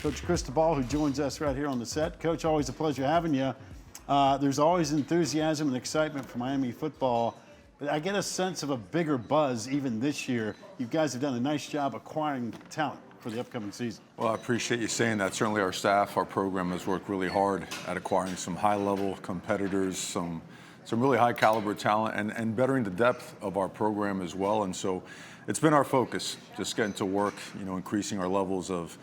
Coach Cristobal, who joins us right here on the set. Coach, always a pleasure having you. There's always enthusiasm and excitement for Miami football, but I get a sense of a bigger buzz even this year. You guys have done a nice job acquiring talent for the upcoming season. Well, I appreciate you saying that. Certainly our staff, our program has worked really hard at acquiring some high-level competitors, some really high-caliber talent, and bettering the depth of our program as well. And so it's been our focus, just getting to work, increasing our levels of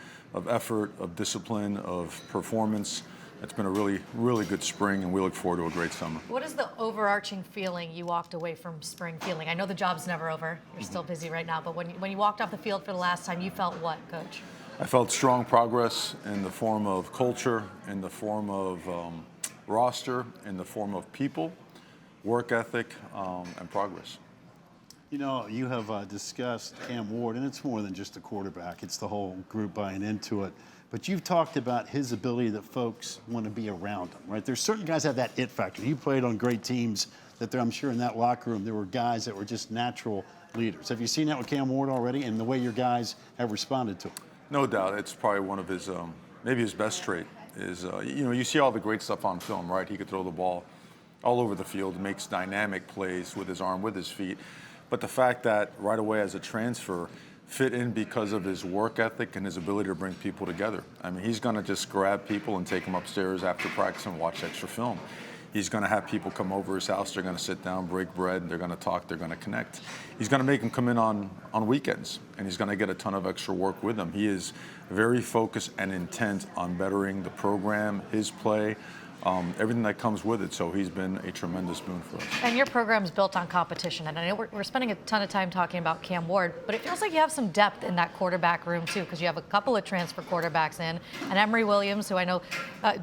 effort, of discipline, of performance. It's been a really, really good spring, and we look forward to a great summer. What is the overarching feeling you walked away from spring feeling? I know the job's never over. You're still busy right now, but when you walked off the field for the last time, you felt what, Coach? I felt strong progress in the form of culture, in the form of roster, in the form of people, work ethic, and progress. You know, you have discussed Cam Ward, and it's more than just a quarterback. It's the whole group buying into it. But you've talked about his ability that folks want to be around him, right? There's certain guys that have that it factor. He played on great teams that I'm sure in that locker room there were guys that were just natural leaders. Have you seen that with Cam Ward already and the way your guys have responded to him? No doubt. It's probably one of his, maybe his best trait is, you see all the great stuff on film, right? He could throw the ball all over the field, makes dynamic plays with his arm, with his feet. But the fact that right away as a transfer, fit in because of his work ethic and his ability to bring people together. I mean, he's going to just grab people and take them upstairs after practice and watch extra film. He's going to have people come over his house. They're going to sit down, break bread. They're going to talk. They're going to connect. He's going to make them come in on weekends, and he's going to get a ton of extra work with them. He is very focused and intent on bettering the program, his play, everything that comes with it. So he's been a tremendous boon for us. And your program's built on competition. And I know we're spending a ton of time talking about Cam Ward, but it feels like you have some depth in that quarterback room too, because you have a couple of transfer quarterbacks in, and Emory Williams, who I know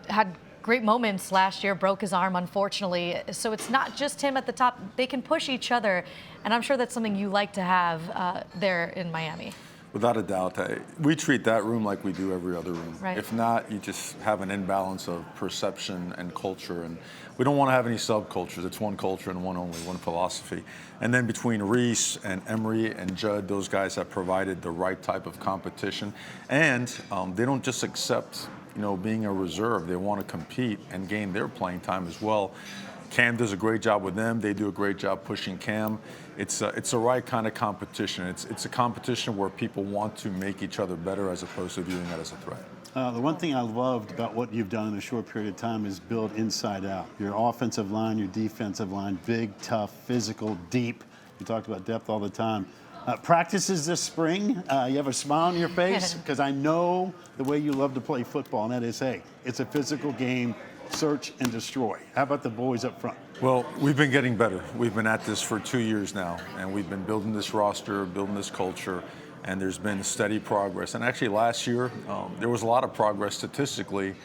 had great moments last year, broke his arm, unfortunately. So it's not just him at the top. They can push each other, and I'm sure that's something you like to have there in Miami. Without a doubt. We treat that room like we do every other room. Right. If not, you just have an imbalance of perception and culture. And we don't want to have any subcultures. It's one culture and one philosophy. And then between Reese and Emory and Judd, those guys have provided the right type of competition. And they don't just accept, being a reserve. They want to compete and gain their playing time as well. Cam does a great job with them. They do a great job pushing Cam. It's the right kind of competition. It's a competition where people want to make each other better as opposed to viewing that as a threat. The one thing I loved about what you've done in a short period of time is build inside out. Your offensive line, your defensive line, big, tough, physical, deep. You talked about depth all the time. Practices this spring, you have a smile on your face because I know the way you love to play football, and that is, hey, it's a physical game. Search and destroy. How about the boys up front? Well, we've been getting better. We've been at this for 2 years now, and we've been building this roster, building this culture, and there's been steady progress. And actually last year, there was a lot of progress statistically,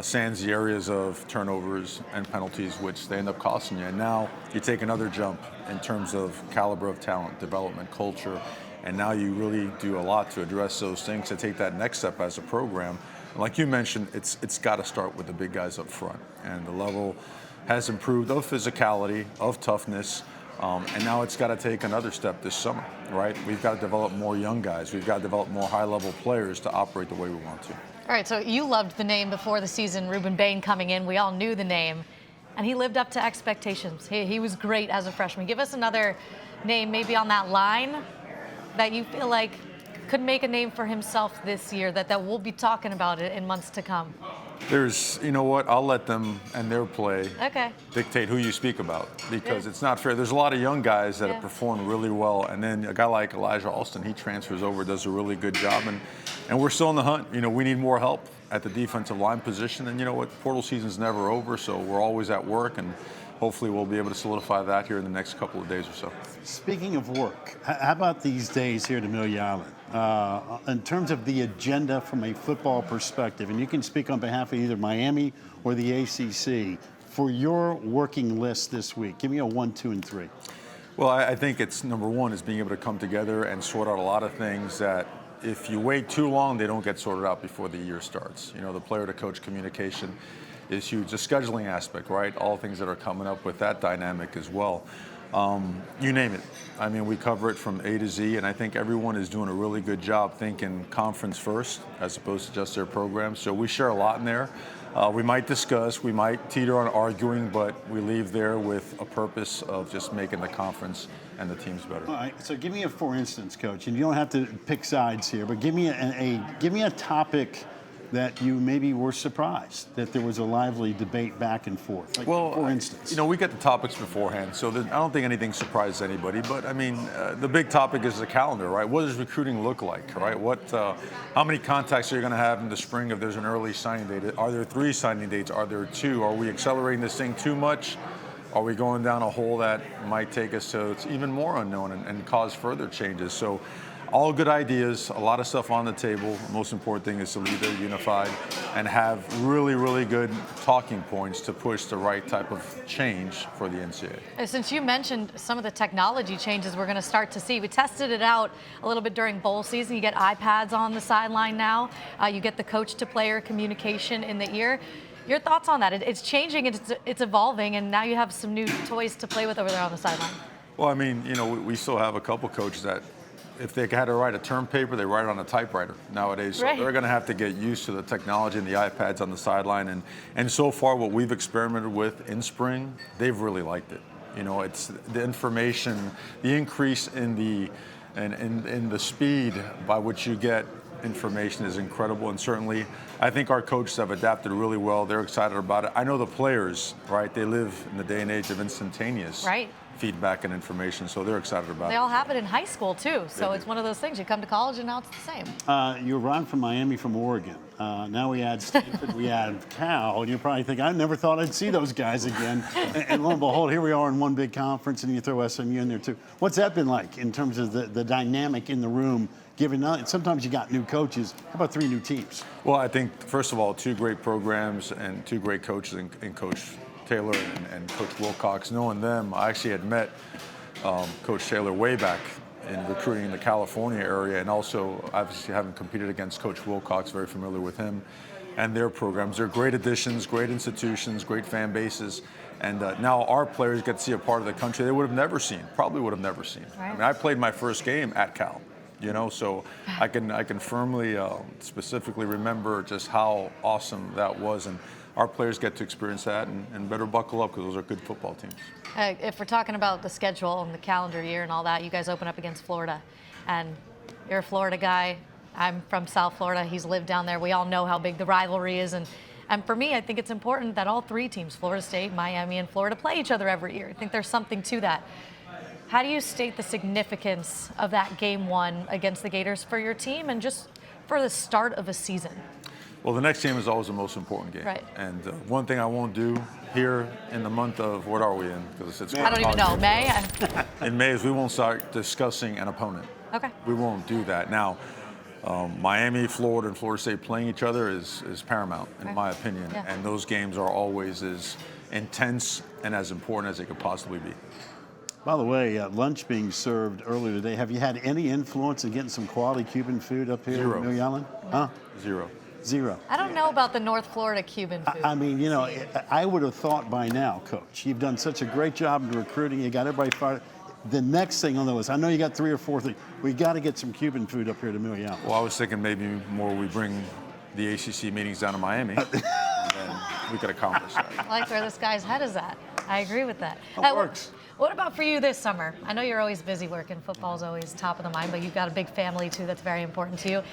sans the areas of turnovers and penalties, which they end up costing you. And now you take another jump in terms of caliber of talent, development, culture, and now you really do a lot to address those things, to take that next step as a program. Like you mentioned, it's got to start with the big guys up front, and the level has improved of physicality, of toughness, and now it's got to take another step this summer, right? We've got to develop more young guys. We've got to develop more high-level players to operate the way we want to. All right, so you loved the name before the season, Ruben Bain coming in. We all knew the name, and he lived up to expectations. He was great as a freshman. Give us another name maybe on that line that you feel like could make a name for himself this year, that we'll be talking about it in months to come. There's, you know what, I'll let them and their play dictate who you speak about, because it's not fair. There's a lot of young guys that have performed really well, and then a guy like Elijah Alston, he transfers over, does a really good job, and we're still in the hunt. We need more help at the defensive line position, and you know what, portal season's never over, so we're always at work, and hopefully we'll be able to solidify that here in the next couple of days or so. Speaking of work, how about these days here at Amelia Island? In terms of the agenda from a football perspective, and you can speak on behalf of either Miami or the ACC, for your working list this week, give me a 1, 2, and 3. Well, I think it's number one is being able to come together and sort out a lot of things that if you wait too long, they don't get sorted out before the year starts. The player to coach communication is huge. The scheduling aspect, right? All things that are coming up with that dynamic as well. You name it. I mean, we cover it from A to Z, and I think everyone is doing a really good job thinking conference first as opposed to just their program. So we share a lot in there. We might discuss, we might teeter on arguing, but we leave there with a purpose of just making the conference and the teams better. All right, so give me a for instance, Coach, and you don't have to pick sides here, but give me a topic that you maybe were surprised that there was a lively debate back and forth. Like, Well, for instance. you know, we get the topics beforehand, so I don't think anything surprises anybody. But I mean, the big topic is the calendar, right? What does recruiting look like, right? How many contacts are you going to have in the spring if there's an early signing date? Are there 3 signing dates? Are there 2? Are we accelerating this thing too much? Are we going down a hole that might take us to it's even more unknown and cause further changes? So all good ideas, a lot of stuff on the table. The most important thing is to leave there unified and have really, really good talking points to push the right type of change for the NCAA. Since you mentioned some of the technology changes we're going to start to see, we tested it out a little bit during bowl season. You get iPads on the sideline now. You get the coach-to-player communication in the ear. Your thoughts on that? It's changing, it's evolving, and now you have some new toys to play with over there on the sideline. Well, I mean, you know, we still have a couple coaches that if they had to write a term paper, they write it on a typewriter nowadays. So Right. They're going to have to get used to the technology and the iPads on the sideline. And so far, what we've experimented with in spring, they've really liked it. You know, it's the information, the increase in the speed by which you get information is incredible. And certainly, I think our coaches have adapted really well. They're excited about it. I know the players, right? They live in the day and age of instantaneous. Right. Feedback and information, so they're excited about They it. all have it in high school, too. So They it's do. one of those things. You come to college, and now it's the same. You arrived from Miami from Oregon. Now we add Stanford, we add Cal, and you probably think, I never thought I'd see those guys again. And lo and behold, here we are in one big conference, and you throw SMU in there too. What's that been like in terms of the dynamic in the room, given sometimes you got new coaches? How about 3 new teams? Well, I think, first of all, 2 great programs and 2 great coaches in Coach Taylor and Coach Wilcox. Knowing them, I actually had met Coach Taylor way back in recruiting in the California area, and also obviously having competed against Coach Wilcox, very familiar with him and their programs. They're great additions, great institutions, great fan bases, and now our players get to see a part of the country they would have never seen, probably would have never seen. Right. I mean, I played my first game at Cal, you know, so I can firmly, specifically remember just how awesome that was, and our players get to experience that and better buckle up because those are good football teams. If we're talking about the schedule and the calendar year and all that, you guys open up against Florida. And you're a Florida guy. I'm from South Florida. He's lived down there. We all know how big the rivalry is. And for me, I think it's important that all 3 teams, Florida State, Miami, and Florida, play each other every year. I think there's something to that. How do you state the significance of that game 1 against the Gators for your team and just for the start of a season? Well, the next game is always the most important game. Right. And one thing I won't do here in the month of, what are we in? Because it's I don't even know. May? In May is we won't start discussing an opponent. Okay. We won't do that. Now, Miami, Florida, and Florida State playing each other is paramount, in my opinion. Yeah. And those games are always as intense and as important as they could possibly be. By the way, lunch being served earlier today. Have you had any influence in getting some quality Cuban food up here Zero. in Mill Island? Huh? Zero. Zero. I don't know about the North Florida Cuban food. I mean, you know, I would have thought by now, Coach, you've done such a great job in recruiting. You got everybody fired. The next thing on the list, I know you got 3 or 4 things. We got to get some Cuban food up here to Mill Island. Well, I was thinking maybe more we bring the ACC meetings down to Miami, and then we could accomplish that. I like where this guy's head is at. I agree with that. That works. What about for you this summer? I know you're always busy working. Football's always top of the mind, but you've got a big family too that's very important to you.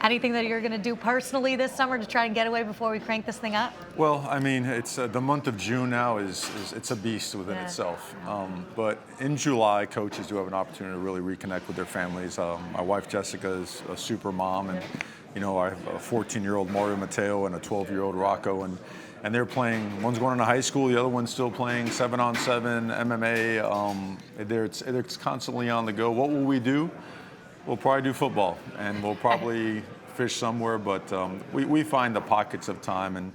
Anything that you're going to do personally this summer to try and get away before we crank this thing up? Well, I mean, it's the month of June now is it's a beast within itself. But in July, coaches do have an opportunity to really reconnect with their families. My wife Jessica is a super mom, and you know, I have a 14-year-old Mario Mateo and a 12-year-old Rocco, and they're playing. One's going into high school, the other one's still playing 7-on-7 MMA. It's constantly on the go. What will we do? We'll probably do football, and we'll probably fish somewhere, but we find the pockets of time, and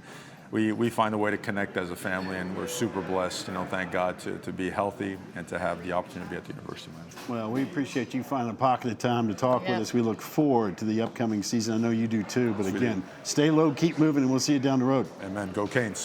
we find a way to connect as a family, and we're super blessed, you know, thank God, to be healthy and to have the opportunity to be at the University of Miami. Well, we appreciate you finding a pocket of time to talk with us. We look forward to the upcoming season. I know you do too, but again, stay low, keep moving, and we'll see you down the road. Amen. Go Canes.